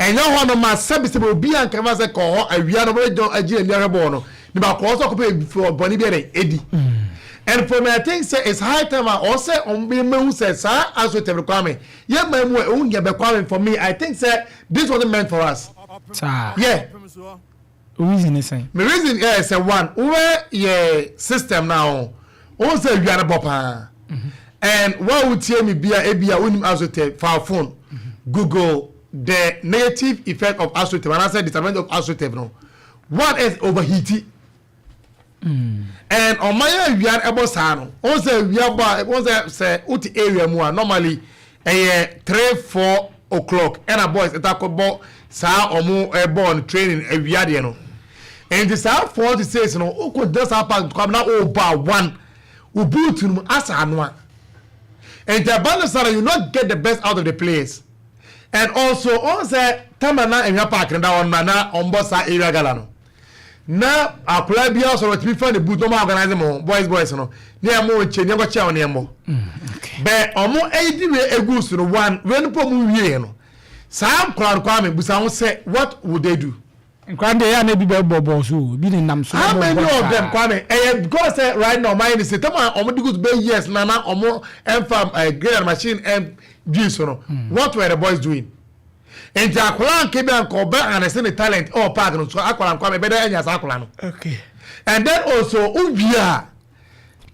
and your one of my service will be and canvas a call, a real agent near a bono. The back also before Bonnie Eddie. And for me, I think it's high time I also on being who says, sir, as with the requirement. Yeah, man, we won't get requirement for me. I think, sir, this wasn't meant for us. Yeah. Reason is saying. The reason is one, where your system now, also you are a bopper. And what would tell me be a winning Astroturf for our phone? Google the negative effect of Astroturf, and I said disadvantage of Astroturf. No, one is overheating. And on my we are able to also we are also say uti area more normally 3-4 o'clock and a boys at about sa or more born training a we are there no. And this are 46 no who could just happen come now over one who boot to as anwa. And the balance you not get the best out of the players. And also also tamana and your park and down mana on bossa area galano. Now, our club also to be found the boot no organizing more boys no. Near more change never chair on more. But on more 80 a goose to one when the no. Some crowd coming, but I say, what would they do? And crowd they are maybe bubbles who be in them. How many of them coming? Because right now, mine is a time on the good bay years, Nana or more and farm a great machine and juice. What were the boys doing? And Jacolan came and called back and I seen the talent or partner, so Aqualan come better than Yasakulan. Okay. And then also, Ubia,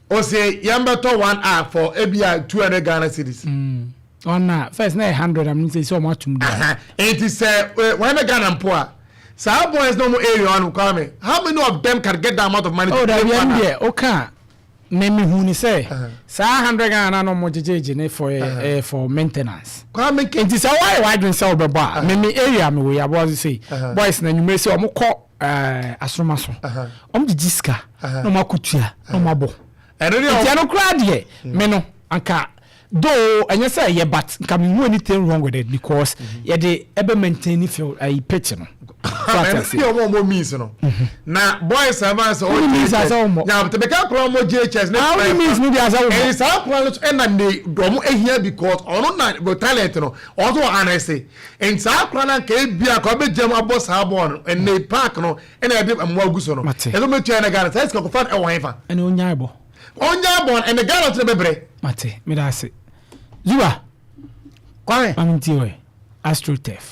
or say, Yambato 1 hour for ABI 200 Ghana cities. On that first 900, I'm not so much. It is when a Ghana poor. So our boys no more area on coming. How many of them can get that amount of money? Oh, that yeah, okay. Name me who say, so 100 Ghana no more JJ for maintenance. Come and it is a why don't sell the bar. Many area me we about to say, boys, then you may say, call Astroturf. The Jiska, no more kutia, no more bo. And then you no crowd ye, meno, anka. Though, and you say, yeah, but can you do anything wrong with it because yeah, they ever maintain if you're a pitcher. More means no. Now, boys have us all means as now to make a promo JHS. Now, it means maybe as a plan and they don't here because on not but talent no. Also, honestly, and South Plan can be a copy jam up boss harbon and they park no and I did a more good no. I don't make China Ghana. Let's go find a wife and on Yabo. On Yabon and the Ghana to the baby. Mate, me that's it. Zua, quiet. I'm into Astroturf.